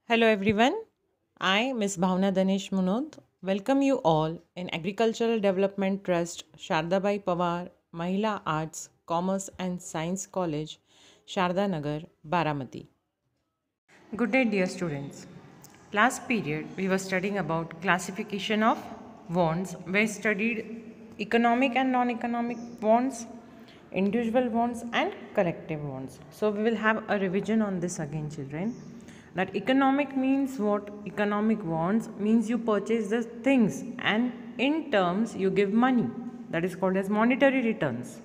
Hello everyone. I, Ms. Bhavna Danesh Munod, welcome you all in Agricultural Development Trust, Shardabai Pawar, Mahila Arts, Commerce and Science College, Sharda Nagar, Baramati. Good day, dear students. Last period, we were studying about classification of bonds. We studied economic and non-economic bonds, individual bonds and collective bonds. So we will have a revision on this again, children. That economic means what? Economic bonds means you purchase the things and in terms you give money. That is called as monetary returns.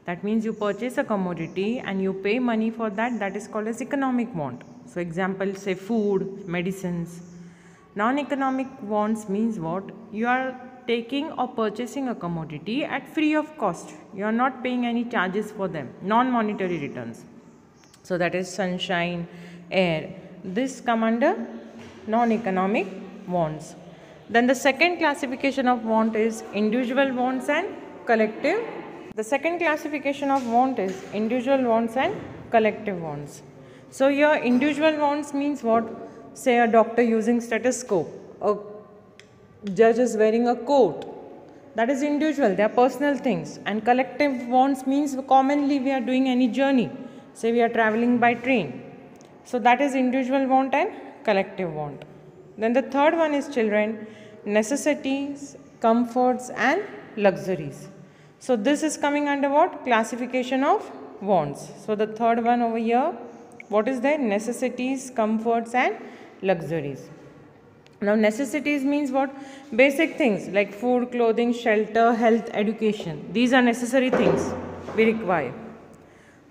That means you purchase a commodity and you pay money for that. That is called as economic bond. So example, say food, medicines. Non-economic bonds means what? You are taking or purchasing a commodity at free of cost. You are not paying any charges for them. Non-monetary returns. So that is sunshine, air. This come under non-economic bonds. Then the second classification of bond is individual bonds and collective. The second classification of bond is individual bonds and collective bonds. So here individual bonds means what? Say a doctor using stethoscope, a judge is wearing a coat. That is individual, they are personal things. And collective bonds means commonly we are doing any journey. Say we are traveling by train. So that is individual bond and collective bond. Then the third one is children, necessities, comforts and luxuries. So this is coming under what? Classification of bonds. So the third one over here, what is there? Necessities, comforts and luxuries. Now necessities means what? Basic things like food, clothing, shelter, health, education. These are necessary things we require.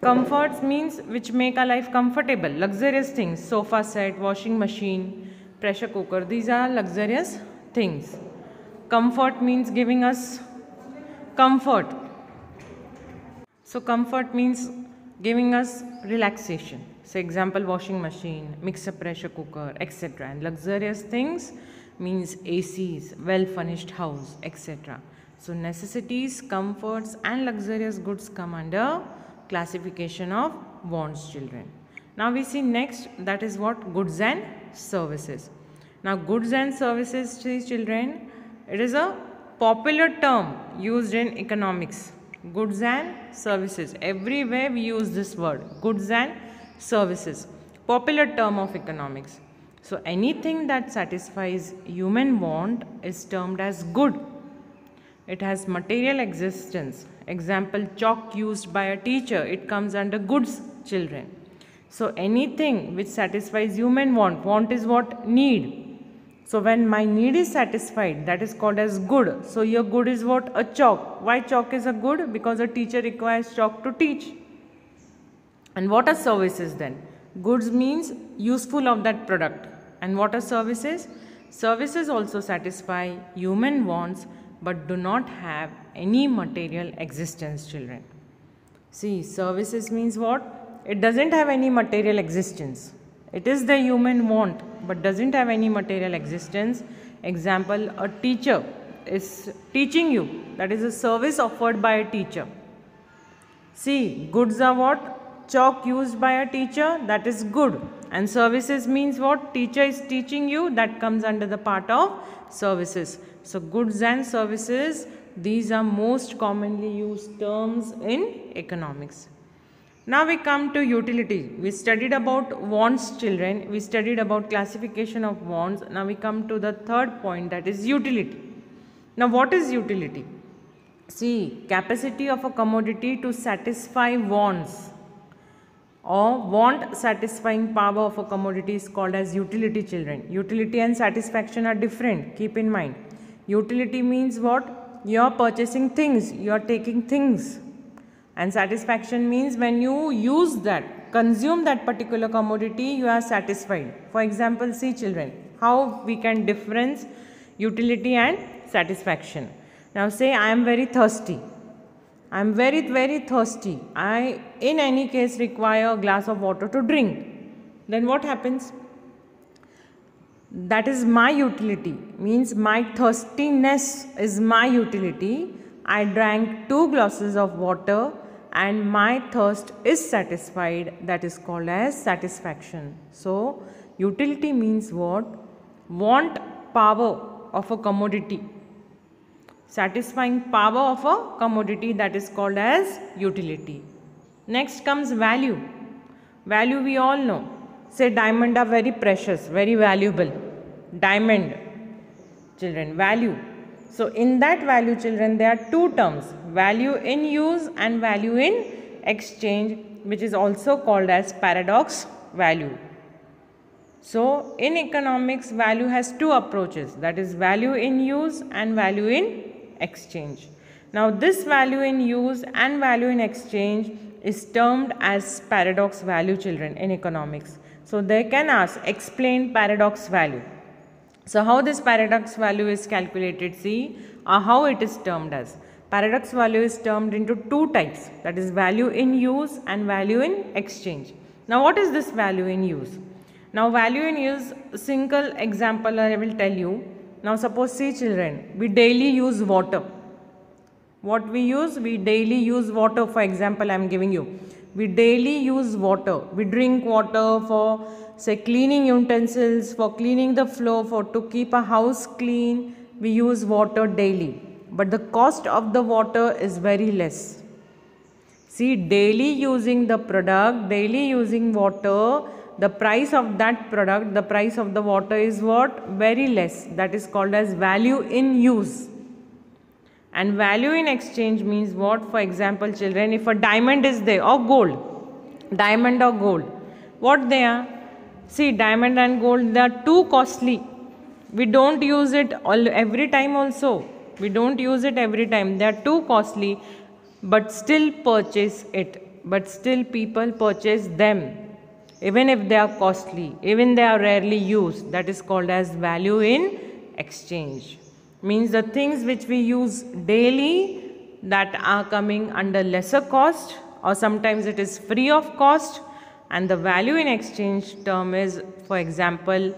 Comforts means which make our life comfortable. Luxurious things, sofa set, washing machine, pressure cooker. These are luxurious things. Comfort means giving us comfort. So comfort means giving us relaxation. So example, washing machine, mixer, pressure cooker, etc. And luxurious things means ACs, well furnished house, etc. So necessities, comforts and luxurious goods come under classification of bonds, children. Now we see next, that is what? Goods and services. Now goods and services, children, it is a popular term used in economics. Goods and services, everywhere we use this word, goods and services, popular term of economics. So anything that satisfies human want is termed as good. It has material existence. Example, chalk used by a teacher, it comes under goods, children. So anything which satisfies human want is what? Need. So when my need is satisfied, that is called as good. So your good is what? A chalk. Why chalk is a good? Because a teacher requires chalk to teach. And what are services then? Goods means useful of that product. And what are services? Services also satisfy human wants but do not have any material existence, children. See, services means what? It doesn't have any material existence. It is the human want but doesn't have any material existence. Example, a teacher is teaching you. That is a service offered by a teacher. See, goods are what? Chalk used by a teacher, that is good. And services means what? Teacher is teaching you, that comes under the part of services. So goods and services, these are most commonly used terms in economics. Now we come to utility. We studied about wants, children. We studied about classification of wants. Now we come to the third point, that is utility. Now what is utility? See, capacity of a commodity to satisfy wants or want satisfying power of a commodity is called as utility, children. Utility and satisfaction are different, keep in mind. Utility means what? You are purchasing things, you are taking things. And satisfaction means when you use that, consume that particular commodity, you are satisfied. For example, see children, how we can difference utility and satisfaction. Now say I am very thirsty. I am very thirsty. I in any case require a glass of water to drink. Then what happens? That is my utility, means my thirstiness is my utility. I drank 2 glasses of water and my thirst is satisfied. That is called as satisfaction. So Utility means what? Want power of a commodity. Satisfying power of a commodity, that is called as utility. Next comes value. Value we all know. Say diamond are very precious, very valuable. Diamond, children, value. So in that value, children, there are two terms, value in use and value in exchange, which is also called as paradox value. So in economics, value has two approaches, that is value in use and value in exchange. Now this value in use and value in exchange is termed as paradox value, children, in economics. So they can ask, explain paradox value. So how this paradox value is calculated, see, or how it is termed as. Paradox value is termed into two types, that is value in use and value in exchange. Now what is this value in use? Now value in use, single example I will tell you. Now suppose, see children, we daily use water. What we use? We daily use water. For example, I am giving you. We daily use water. We drink water for, say, cleaning utensils, for cleaning the floor, for to keep a house clean. We use water daily. But the cost of the water is very less. See, daily using the product, daily using water, the price of that product, the price of the water is what? Very less. That is called as value in use. And value in exchange means what? For example, children, if a diamond is there or gold, diamond or gold, what they are? See, diamond and gold, they are too costly. We don't use it every time also. We don't use it every time. They are too costly, but still purchase it. But still people purchase them, even if they are costly, even they are rarely used. That is called as value in exchange. Means the things which we use daily that are coming under lesser cost, or sometimes it is free of cost, and the value in exchange term is, for example,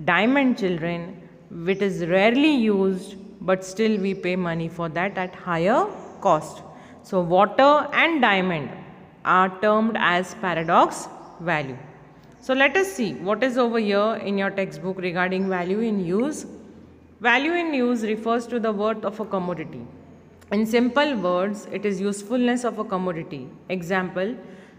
diamond, children, which is rarely used, but still we pay money for that at higher cost. So water and diamond are termed as paradox value. So let us see what is over here in your textbook regarding value in use. Value in use refers to the worth of a commodity. In simple words, it is usefulness of a commodity. Example,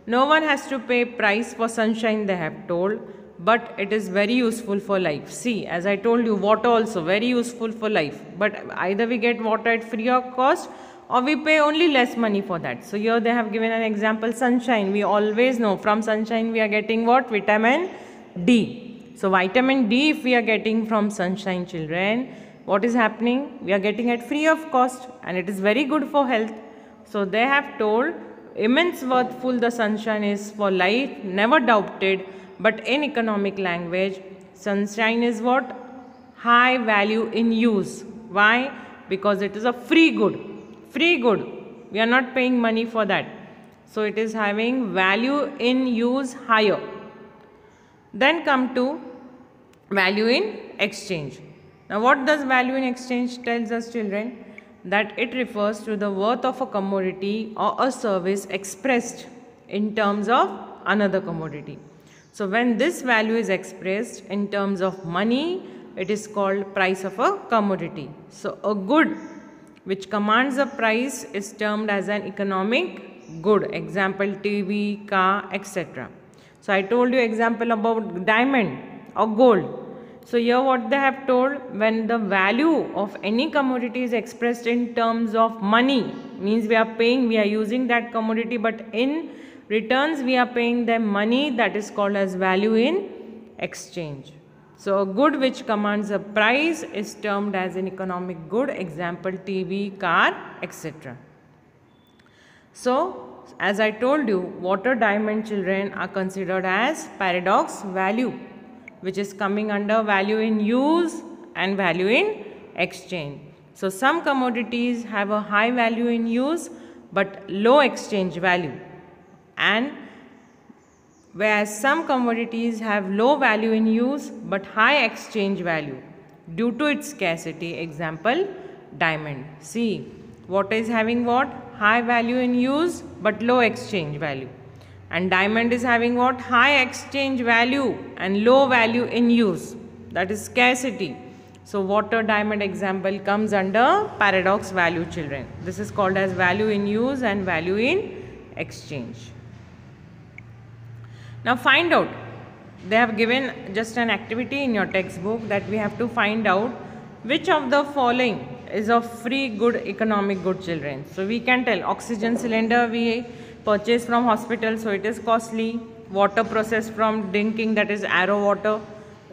no one has to pay price for sunshine, they have told, but it is very useful for life. See, as I told you, water also very useful for life, but either we get water at free of cost or we pay only less money for that. So here they have given an example, sunshine. We always know from sunshine we are getting what? Vitamin D. So vitamin D, if we are getting from sunshine, children, what is happening? We are getting at free of cost, and it is very good for health. So they have told immense worthful the sunshine is for life, never doubted. But in economic language, sunshine is what? High value in use. Why? Because it is a free good. Free good. We are not paying money for that. So it is having value in use higher. Then come to value in exchange. Now what does value in exchange tells us, children? That it refers to the worth of a commodity or a service expressed in terms of another commodity. So when this value is expressed in terms of money, it is called price of a commodity. So a good which commands a price is termed as an economic good. Example, TV, car, etc. So I told you example about diamond or gold. So here what they have told, when the value of any commodity is expressed in terms of money, means we are paying, we are using that commodity, but in returns we are paying them money, that is called as value in exchange. So a good which commands a price is termed as an economic good. Example, TV, car, etc. So as I told you, water, diamond, children are considered as paradox value, which is coming under value in use and value in exchange. So some commodities have a high value in use but low exchange value, and whereas some commodities have low value in use but high exchange value due to its scarcity. Example, diamond. See, water is having what? High value in use but low exchange value. And diamond is having what? High exchange value and low value in use. That is scarcity. So water diamond example comes under paradox value, children. This is called as value in use and value in exchange. Now find out. They have given just an activity in your textbook that we have to find out which of the following is of free good economic good, children. So we can tell oxygen cylinder we purchase from hospital, so it is costly. Water processed from drinking, that is RO water.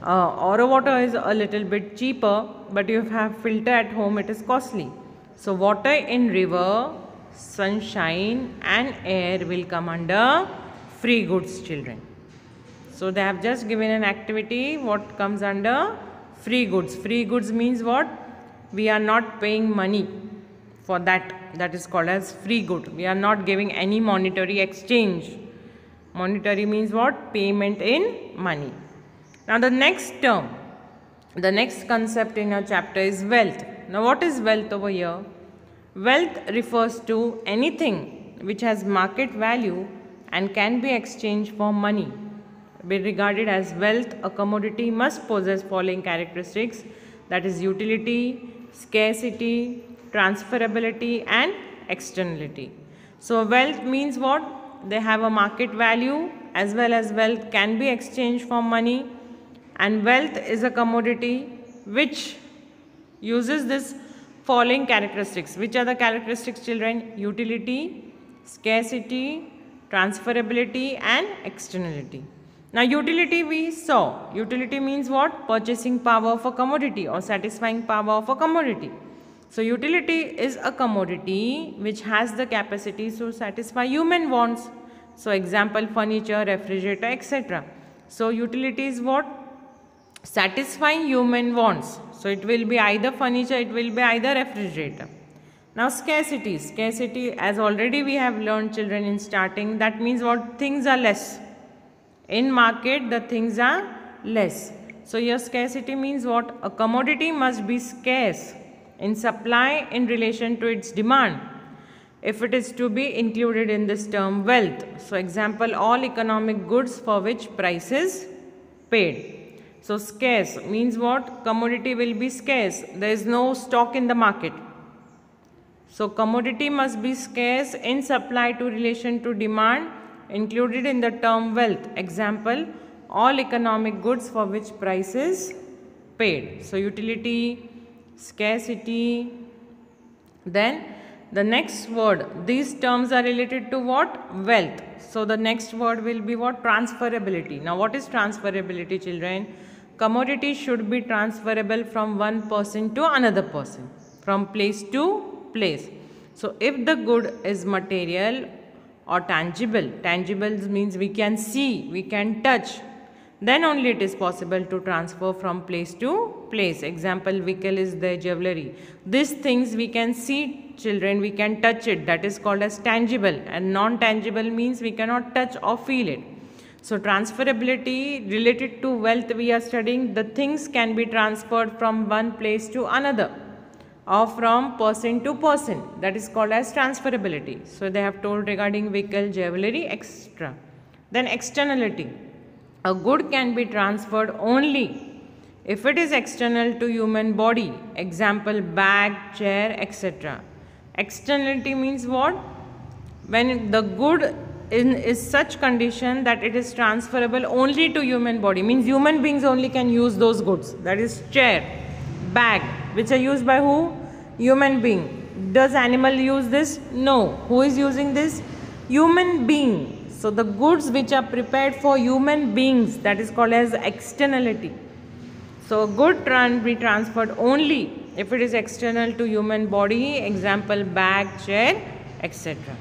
RO water is a little bit cheaper, but you have filter at home, it is costly. So water in river, sunshine and air will come under free goods, children. So they have just given an activity what comes under free goods. Free goods means what? We are not paying money for that. That is called as free good. We are not giving any monetary exchange. Monetary means what? Payment in money. Now the next term, the next concept in our chapter is wealth. Now what is wealth over here? Wealth refers to anything which has market value and can be exchanged for money. Be regarded as wealth, a commodity must possess following characteristics, that is utility, scarcity, transferability and externality. So wealth means what? They have a market value as well as wealth can be exchanged for money, and wealth is a commodity which uses this following characteristics. Which are the characteristics, children? Utility, scarcity, transferability and externality. Now utility we saw. Utility means what? Purchasing power of a commodity or satisfying power of a commodity. So utility is a commodity which has the capacity to satisfy human wants. So example, furniture, refrigerator, etc. So utility is what? Satisfying human wants. So it will be either furniture, it will be either refrigerator. Now scarcity. Scarcity, as already we have learned, children, in starting, that means what? Things are less. In market, the things are less. So your scarcity means what? A commodity must be scarce in supply in relation to its demand if it is to be included in this term wealth. So example, all economic goods for which price is paid. So scarce means what? Commodity will be scarce. There is no stock in the market. So commodity must be scarce in supply to relation to demand included in the term wealth. Example, all economic goods for which price is paid. So utility, scarcity. Then the next word, these terms are related to what? Wealth. So the next word will be what? Transferability. Now what is transferability, children? Commodity should be transferable from one person to another person, from place to place. So if the good is material or tangible, tangible means we can see, we can touch, then only it is possible to transfer from place to place. Example, vehicle is the jewelry. These things we can see, children, we can touch it. That is called as tangible, and non-tangible means we cannot touch or feel it. So transferability related to wealth we are studying. The things can be transferred from one place to another or from person to person. That is called as transferability. So they have told regarding vehicle, jewelry, etc. Then externality. A good can be transferred only if it is external to human body. Example, bag, chair, etc. Externality means what? When the good is such condition that it is transferable only to human body. Means human beings only can use those goods. That is chair, bag, which are used by who? Human being. Does animal use this? No. Who is using this? Human being. So the goods which are prepared for human beings, that is called as externality. So a good can be transferred only if it is external to human body. Example, bag, chair, etc.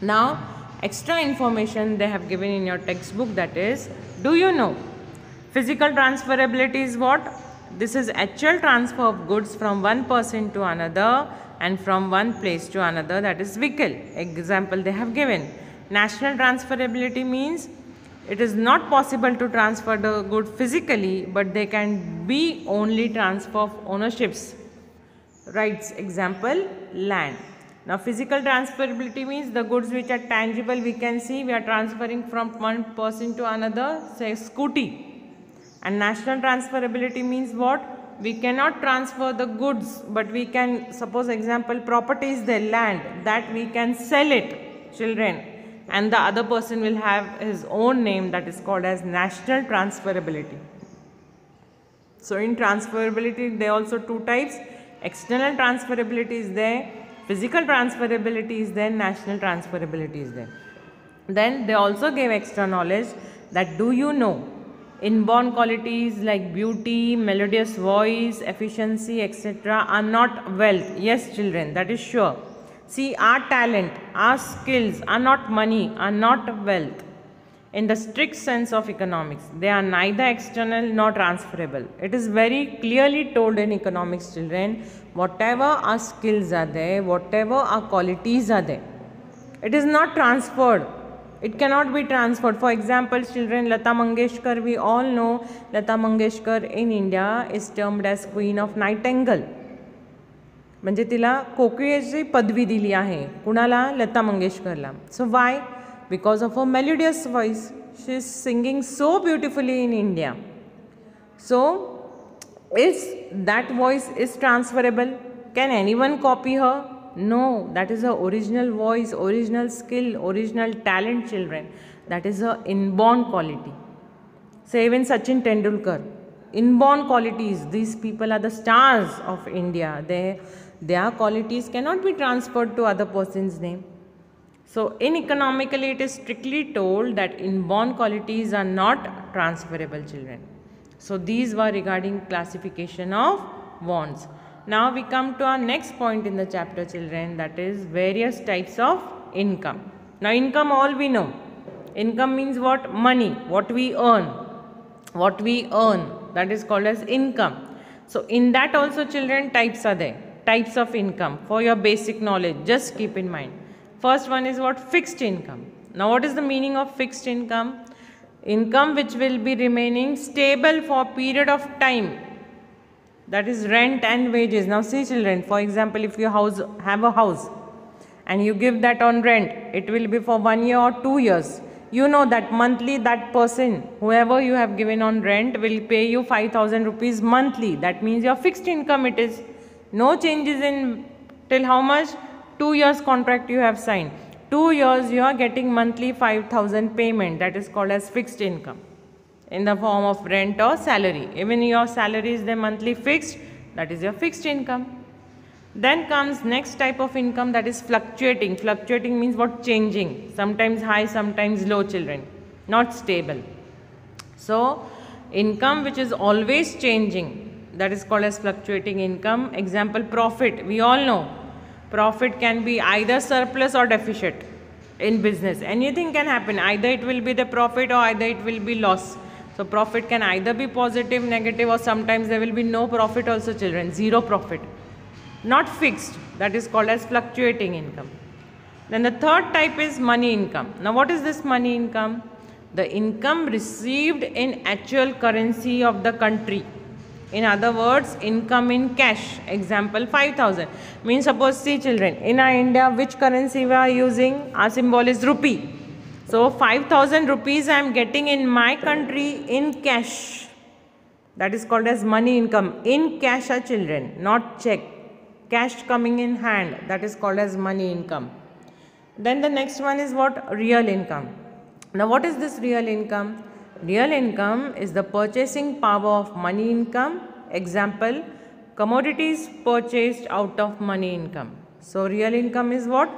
Now extra information they have given in your textbook, that is, do you know physical transferability is what? This is actual transfer of goods from one person to another and from one place to another, that is vehicle. Example they have given. National transferability means it is not possible to transfer the good physically, but they can be only transfer of ownerships, rights. Example, land. Now physical transferability means the goods which are tangible, we can see, we are transferring from one person to another, say scooty. And national transferability means what? We cannot transfer the goods, but we can, suppose example, property is the land, that we can sell it, children, and the other person will have his own name, that is called as national transferability. So in transferability there are also two types. External transferability is there, physical transferability is there, national transferability is there. Then they also gave extra knowledge that do you know inborn qualities like beauty, melodious voice, efficiency, etc. are not wealth. Yes children, that is sure. See, our talent, our skills are not money, are not wealth. In the strict sense of economics, they are neither external nor transferable. It is very clearly told in economics, children, whatever our skills are there, whatever our qualities are there, it is not transferred. It cannot be transferred. For example, children, Lata Mangeshkar, we all know Lata Mangeshkar in India is termed as Queen of Nightingale. म्हणजे तिला कोकिळेची पदवी दिली आहे. कुणाला? लता मंगेशकरला. सो वाय? Because of her melodious voice. She is singing so beautifully in India. So, is that voice is transferable? Can anyone copy her? No, that is her original voice, original skill, original talent, children. That is her inborn quality. Say even Sachin Tendulkar, inborn qualities. These people are the stars of India. Their qualities cannot be transferred to other person's name. So in economically it is strictly told that inborn qualities are not transferable, children. So these were regarding classification of wants. Now we come to our next point in the chapter, children, that is various types of income. Now income all we know. Income means what? Money, what we earn. What we earn, that is called as income. So in that also, children, types are there. Types of income for your basic knowledge, just keep in mind. First one is what? Fixed income. Now what is the meaning of fixed income? Income which will be remaining stable for a period of time. That is rent and wages. Now see children, for example, if you have a house and you give that on rent, it will be for 1 year or 2 years. You know that monthly that person, whoever you have given on rent, will pay you 5,000 rupees monthly. That means your fixed income it is. No changes in till how much? 2 years contract you have signed. 2 years you are getting monthly 5,000 payment. That is called as fixed income in the form of rent or salary. Even your salary is the monthly fixed. That is your fixed income. Then comes next type of income, that is fluctuating. Fluctuating means what? Changing. Sometimes high, sometimes low, children. Not stable. So income which is always changing, that is called as fluctuating income. Example, profit. We all know profit can be either surplus or deficit in business. Anything can happen. Either it will be the profit or either it will be loss. So profit can either be positive, negative, or sometimes there will be no profit also, children. Zero profit. Not fixed. That is called as fluctuating income. Then the third type is money income. Now what is this money income? The income received in actual currency of the country. In other words, income in cash. Example, 5,000. Means suppose, see children, in our India, which currency we are using? Our symbol is rupee. So 5,000 rupees I am getting in my country in cash. That is called as money income. In cash, are children, not check. Cash coming in hand. That is called as money income. Then the next one is what? Real income. Now what is this real income? Real income is the purchasing power of money income. Example, commodities purchased out of money income. So real income is what?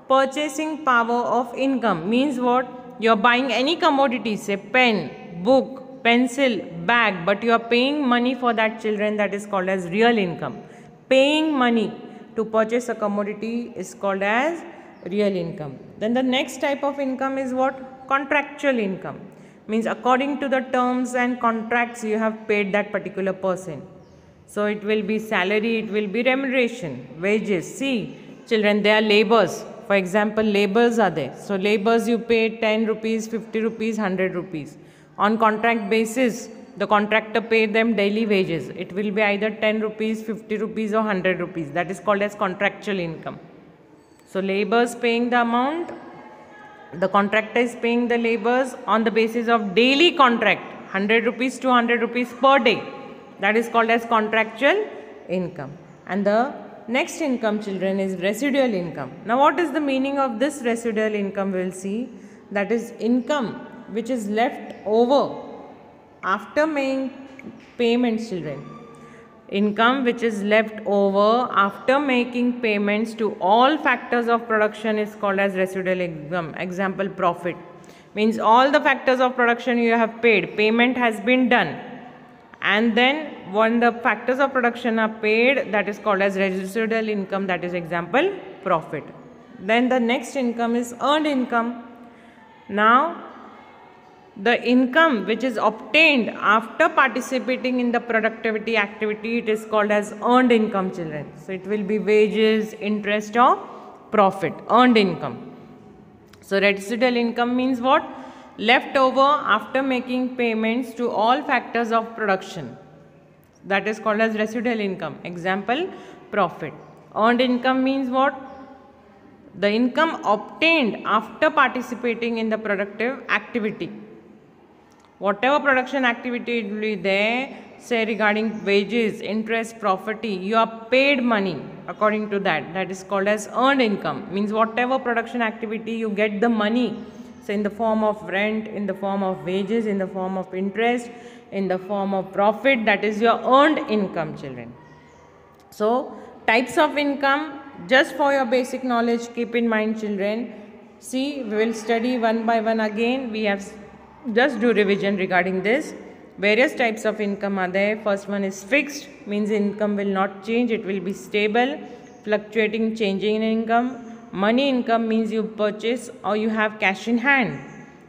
Purchasing power of income. Means what? You are buying any commodity, say pen, book, pencil, bag, but you are paying money for that, children. That is called as real income. Paying money to purchase a commodity is called as real income. Then the next type of income is what? Contractual income. Means according to the terms and contracts you have paid that particular person. So it will be salary, it will be remuneration, wages. See children, they are labors. For example, labors are there. So labors you pay 10 rupees, 50 rupees, 100 rupees. On contract basis, the contractor pay them daily wages. It will be either 10 rupees, 50 rupees or 100 rupees. That is called as contractual income. So laborers paying the amount, the contractor is paying the laborers on the basis of daily contract, 100 rupees to 100 rupees per day. That is called as contractual income. And the next income, children, is residual income. Now what is the meaning of this residual income? We will see. That is income which is left over after making payments, children. Income which is left over after making payments to all factors of production is called as residual income. Example, profit. Means all the factors of production you have paid, payment has been done. And then when the factors of production are paid, that is called as residual income, that is example, profit. Then the next income is earned income. Now, the income which is obtained after participating in the productivity activity, it is called as earned income, children. So it will be wages, interest or profit, earned income. So residual income means what? Left over after making payments to all factors of production. That is called as residual income. Example, profit. Earned income means what? The income obtained after participating in the productive activity. Whatever production activity it will be there, say regarding wages, interest, property, you are paid money according to that. That is called as earned income. Means whatever production activity you get the money, say in the form of rent, in the form of wages, in the form of interest, in the form of profit, that is your earned income, children. So types of income, just for your basic knowledge, keep in mind, children. See, we will study one by one again. We have just do revision regarding this. Various types of income are there. First one is fixed, means income will not change, it will be stable. Fluctuating, changing in income. Money income means you purchase or you have cash in hand.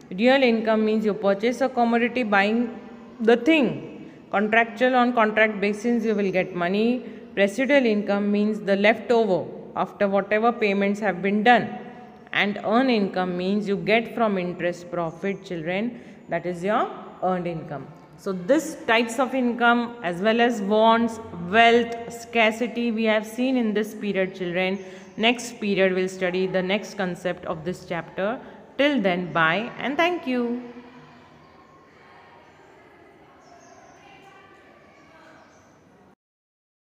Real income means you purchase a commodity, buying the thing. Contractual, on contract basis you will get money. Residual income means the leftover after whatever payments have been done. And earned income means you get from interest, profit, children, that is your earned income. So this types of income as well as wants, wealth, scarcity we have seen in this period, children. Next period we'll study the next concept of this chapter. Till then, bye and thank you.